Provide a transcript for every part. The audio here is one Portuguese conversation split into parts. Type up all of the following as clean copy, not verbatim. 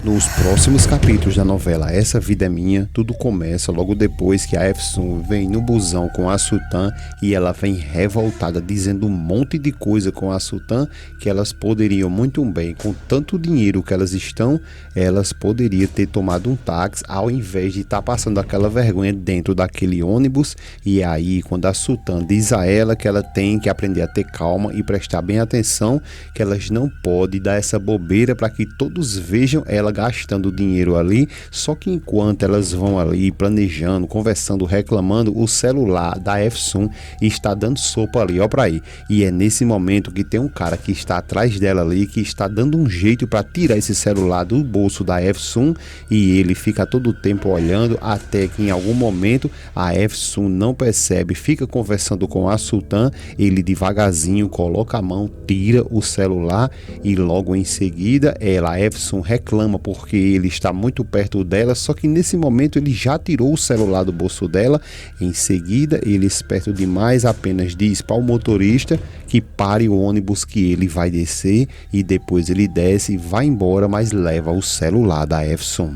Nos próximos capítulos da novela Essa Vida é Minha, tudo começa logo depois que a Efsun vem no busão com a Sultan e ela vem revoltada dizendo um monte de coisa com a Sultan que elas poderiam muito bem, com tanto dinheiro que elas estão, elas poderiam ter tomado um táxi ao invés de estar passando aquela vergonha dentro daquele ônibus. E aí quando a Sultan diz a ela que ela tem que aprender a ter calma e prestar bem atenção, que elas não podem dar essa bobeira para que todos vejam ela gastando dinheiro ali, só que enquanto elas vão ali planejando, conversando, reclamando, o celular da Efsun está dando sopa ali, ó pra aí. E é nesse momento que tem um cara que está atrás dela ali, que está dando um jeito para tirar esse celular do bolso da Efsun, e ele fica todo o tempo olhando, até que em algum momento a Efsun não percebe, fica conversando com a Sultan, ele devagarzinho coloca a mão, tira o celular e logo em seguida a Efsun reclama porque ele está muito perto dela, só que nesse momento ele já tirou o celular do bolso dela. Em seguida, ele, esperto demais, apenas diz para o motorista que pare o ônibus que ele vai descer, e depois ele desce e vai embora, mas leva o celular da Efsun.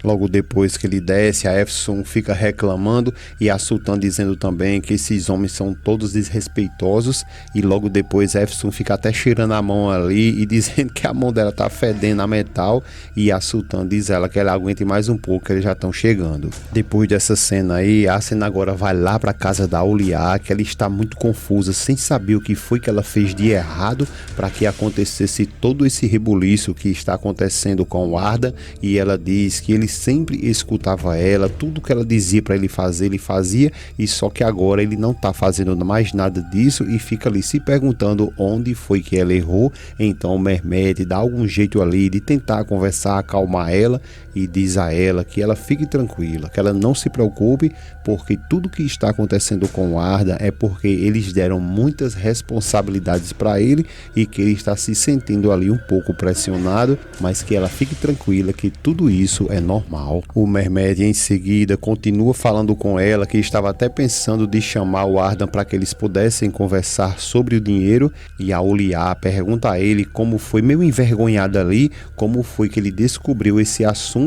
Logo depois que ele desce, a Efsun fica reclamando e a Sultan dizendo também que esses homens são todos desrespeitosos, e logo depois a Efsun fica até cheirando a mão ali e dizendo que a mão dela tá fedendo a metal, e a Sultan diz ela que ela aguente mais um pouco, que eles já estão chegando. Depois dessa cena aí, a cena agora vai lá para casa da Auliá, que ela está muito confusa, sem saber o que foi que ela fez de errado para que acontecesse todo esse rebuliço que está acontecendo com o Arda, e ela diz que ele sempre escutava ela, tudo que ela dizia para ele fazer, ele fazia, e só que agora ele não tá fazendo mais nada disso e fica ali se perguntando onde foi que ela errou. Então o Mehmet dá algum jeito ali de tentar conversar, acalmar ela, e diz a ela que ela fique tranquila, que ela não se preocupe, porque tudo que está acontecendo com o Arda é porque eles deram muitas responsabilidades para ele e que ele está se sentindo ali um pouco pressionado, mas que ela fique tranquila, que tudo isso é normal. O Mehmet em seguida continua falando com ela que estava até pensando de chamar o Arda para que eles pudessem conversar sobre o dinheiro, e a Auliá pergunta a ele como foi, meio envergonhada ali, como foi que ele descobriu esse assunto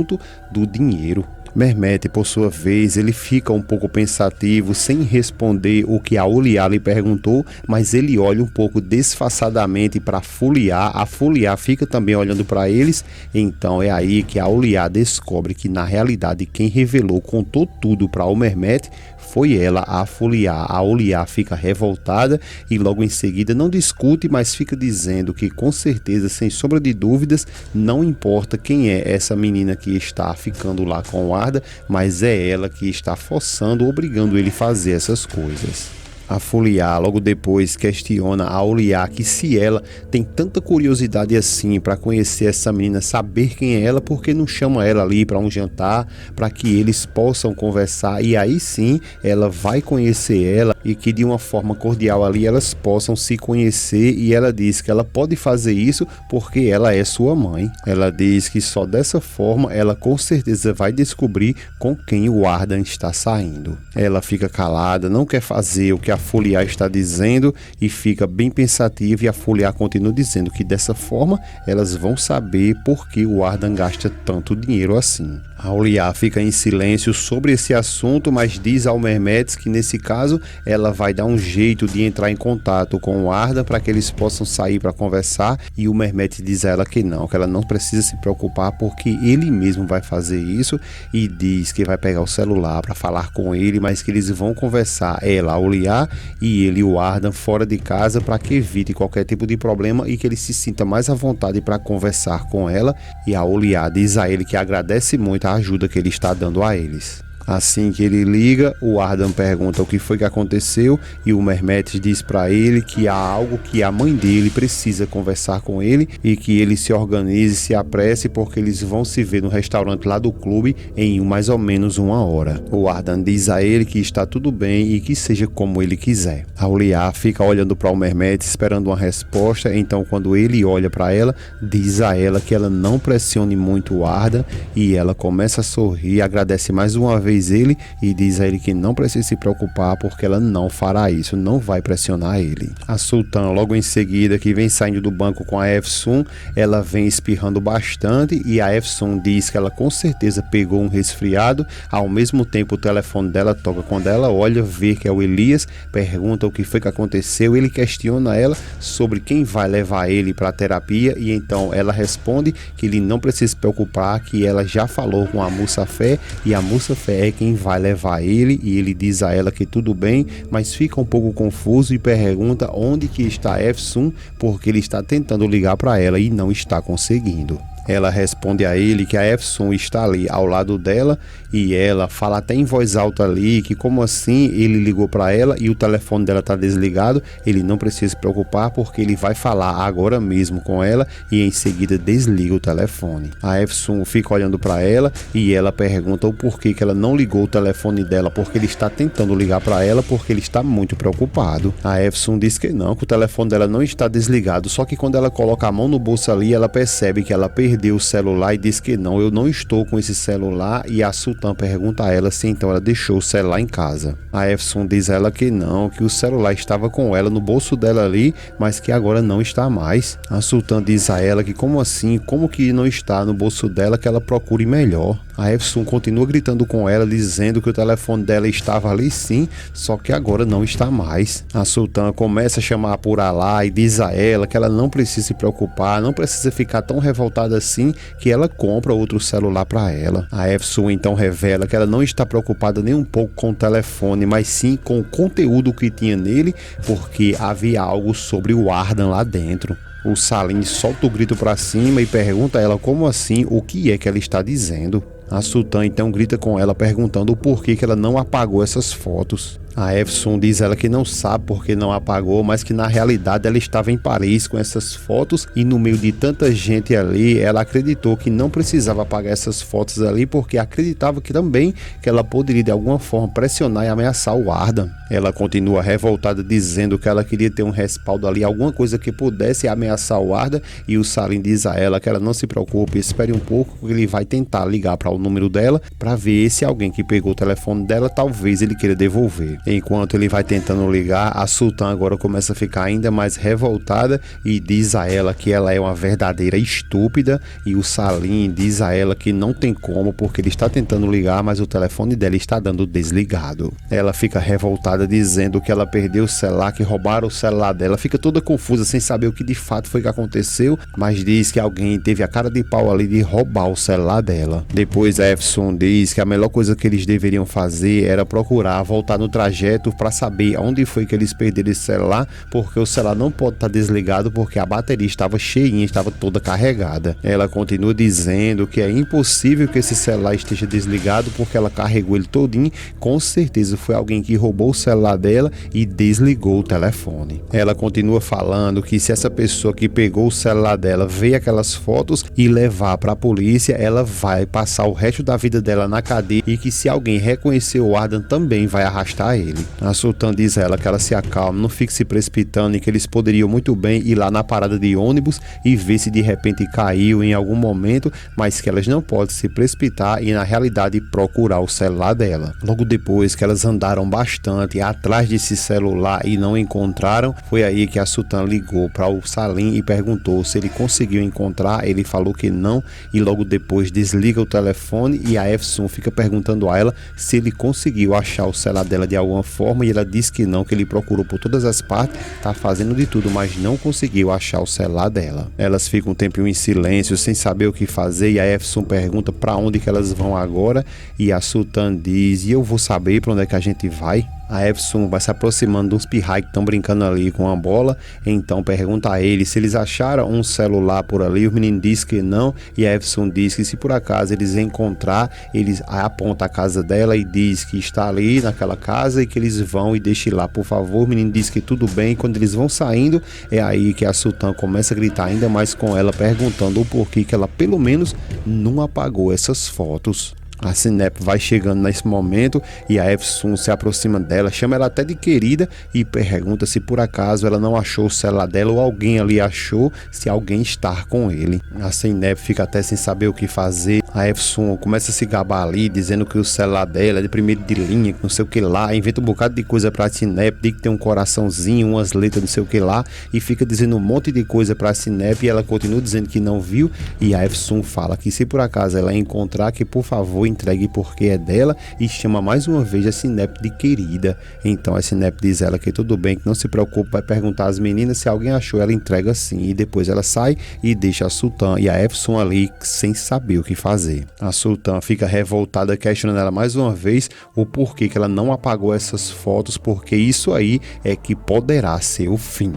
do dinheiro. Mehmet, por sua vez, ele fica um pouco pensativo, sem responder o que a Auliá lhe perguntou, mas ele olha um pouco disfarçadamente para a Fuliá. A Fuliá fica também olhando para eles. Então é aí que a Auliá descobre que na realidade quem revelou, contou tudo para o Mehmet foi ela, a Fuliá. A Auliá fica revoltada e logo em seguida não discute, mas fica dizendo que com certeza, sem sombra de dúvidas, não importa quem é essa menina que está ficando lá com o Arda, mas é ela que está forçando, obrigando ele a fazer essas coisas. A Fuliá logo depois questiona a Auliá que se ela tem tanta curiosidade assim para conhecer essa menina, saber quem é ela, por que não chama ela ali para um jantar, para que eles possam conversar, e aí sim ela vai conhecer ela e que de uma forma cordial ali elas possam se conhecer. E ela diz que ela pode fazer isso porque ela é sua mãe. Ela diz que só dessa forma ela com certeza vai descobrir com quem o Arda está saindo. Ela fica calada, não quer fazer o que a Fuliá está dizendo e fica bem pensativa, e a Fuliá continua dizendo que dessa forma elas vão saber por que o Ardan gasta tanto dinheiro assim. A Auliá fica em silêncio sobre esse assunto, mas diz ao Mehmet que nesse caso ela vai dar um jeito de entrar em contato com o Arda para que eles possam sair para conversar, e o Mehmet diz a ela que ela não precisa se preocupar porque ele mesmo vai fazer isso, e diz que vai pegar o celular para falar com ele, mas que eles vão conversar, ela, a Auliá, e ele, o Arda, fora de casa, para que evite qualquer tipo de problema e que ele se sinta mais à vontade para conversar com ela. E a Auliá diz a ele que agradece muito a ajuda que ele está dando a eles. Assim que ele liga, o Ardan pergunta o que foi que aconteceu, e o Mehmet diz para ele que há algo que a mãe dele precisa conversar com ele e que ele se organize, se apresse, porque eles vão se ver no restaurante lá do clube em mais ou menos 1 hora. O Ardan diz a ele que está tudo bem e que seja como ele quiser. A Auliá fica olhando para o Mehmet esperando uma resposta, então quando ele olha para ela, diz a ela que ela não pressione muito o Ardan, e ela começa a sorrir, agradece mais uma vez vez ele e diz a ele que não precisa se preocupar porque ela não fará isso, não vai pressionar ele. A Sultan, logo em seguida, que vem saindo do banco com a Efsun, ela vem espirrando bastante e a Efsun diz que ela com certeza pegou um resfriado. Ao mesmo tempo o telefone dela toca. Quando ela olha, vê que é o Elias, pergunta o que foi que aconteceu, ele questiona ela sobre quem vai levar ele para a terapia e então ela responde que ele não precisa se preocupar, que ela já falou com a Mussafé e a Mussafé é quem vai levar ele, e ele diz a ela que tudo bem, mas fica um pouco confuso e pergunta onde que está Efsun, porque ele está tentando ligar para ela e não está conseguindo. Ela responde a ele que a Efsun está ali ao lado dela e ela fala até em voz alta ali que como assim ele ligou para ela e o telefone dela está desligado, ele não precisa se preocupar porque ele vai falar agora mesmo com ela e em seguida desliga o telefone. A Efsun fica olhando para ela e ela pergunta o porquê que ela não ligou o telefone dela, porque ele está tentando ligar para ela porque ele está muito preocupado. A Efsun diz que não, que o telefone dela não está desligado, só que quando ela coloca a mão no bolso ali, ela percebe que ela perdeu o celular e diz que não, eu não estou com esse celular, e a Sultan pergunta a ela se então ela deixou o celular em casa. A Efsun diz a ela que não, que o celular estava com ela no bolso dela ali, mas que agora não está mais. A Sultan diz a ela que como assim, como que não está no bolso dela, que ela procure melhor. A Efsun continua gritando com ela, dizendo que o telefone dela estava ali sim, só que agora não está mais. A Sultan começa a chamar por Alá e diz a ela que ela não precisa se preocupar, não precisa ficar tão revoltada assim, que ela compra outro celular para ela. A Efsun então revela que ela não está preocupada nem um pouco com o telefone, mas sim com o conteúdo que tinha nele, porque havia algo sobre o Ardan lá dentro. O Salim solta o grito para cima e pergunta a ela como assim, o que é que ela está dizendo. A Sultan então grita com ela perguntando o porquê que ela não apagou essas fotos. A Efsun diz ela que não sabe porque não apagou, mas que na realidade ela estava em Paris com essas fotos e no meio de tanta gente ali, ela acreditou que não precisava apagar essas fotos ali porque acreditava que também que ela poderia de alguma forma pressionar e ameaçar o Ardan. Ela continua revoltada dizendo que ela queria ter um respaldo ali, alguma coisa que pudesse ameaçar o Ardan, e o Salim diz a ela que ela não se preocupe, espere um pouco que ele vai tentar ligar para o número dela para ver se alguém que pegou o telefone dela talvez ele queira devolver. Enquanto ele vai tentando ligar, a Sultan agora começa a ficar ainda mais revoltada e diz a ela que ela é uma verdadeira estúpida, e o Salim diz a ela que não tem como porque ele está tentando ligar, mas o telefone dela está dando desligado. Ela fica revoltada dizendo que ela perdeu o celular, que roubaram o celular dela, fica toda confusa sem saber o que de fato foi que aconteceu, mas diz que alguém teve a cara de pau ali de roubar o celular dela. Depois a Efsun diz que a melhor coisa que eles deveriam fazer era procurar voltar no trajeto para saber onde foi que eles perderam esse celular, porque o celular não pode estar desligado porque a bateria estava cheinha, estava toda carregada. Ela continua dizendo que é impossível que esse celular esteja desligado porque ela carregou ele todinho, com certeza foi alguém que roubou o celular dela e desligou o telefone. Ela continua falando que se essa pessoa que pegou o celular dela ver aquelas fotos e levar para a polícia, ela vai passar o resto da vida dela na cadeia e que se alguém reconhecer o Ardan também vai arrastar ele. A Sultan diz a ela que ela se acalme, não fique se precipitando e que eles poderiam muito bem ir lá na parada de ônibus e ver se de repente caiu em algum momento, mas que elas não podem se precipitar e na realidade procurar o celular dela. Logo depois que elas andaram bastante atrás desse celular e não encontraram, foi aí que a Sultan ligou para o Salim e perguntou se ele conseguiu encontrar. Ele falou que não e logo depois desliga o telefone, e a Efsun fica perguntando a ela se ele conseguiu achar o celular dela de alguma forma, e ela diz que não, que ele procurou por todas as partes, tá fazendo de tudo, mas não conseguiu achar o celular dela. Elas ficam um tempinho em silêncio, sem saber o que fazer, e a Efsun pergunta para onde que elas vão agora, e a Sultan diz, e eu vou saber para onde é que a gente vai? A Efsun vai se aproximando de uns pirrai que estão brincando ali com a bola, então pergunta a eles se eles acharam um celular por ali. O menino diz que não, e a Efsun diz que se por acaso eles encontrar, eles apontam a casa dela e diz que está ali naquela casa e que eles vão e deixem lá, por favor. O menino diz que tudo bem, e quando eles vão saindo, é aí que a Sultan começa a gritar ainda mais com ela, perguntando o porquê que ela pelo menos não apagou essas fotos. A Sinep vai chegando nesse momento e a Efsun se aproxima dela, chama ela até de querida e pergunta se por acaso ela não achou o celular dela ou alguém ali achou, se alguém está com ele. A Sinep fica até sem saber o que fazer. A Efsun começa a se gabar ali, dizendo que o celular dela é de primeiro de linha, que não sei o que lá, inventa um bocado de coisa pra Sinep, diz que tem um coraçãozinho, umas letras não sei o que lá, e fica dizendo um monte de coisa pra Sinep e ela continua dizendo que não viu. E a Efsun fala que se por acaso ela encontrar, que por favor entregue porque é dela, e chama mais uma vez a Sinep de querida. Então a Sinep diz ela que tudo bem, que não se preocupe, vai perguntar às meninas, se alguém achou ela entrega sim, e depois ela sai e deixa a Sultan e a Efsun ali sem saber o que fazer. A Sultan fica revoltada, questionando ela mais uma vez o porquê que ela não apagou essas fotos, porque isso aí é que poderá ser o fim.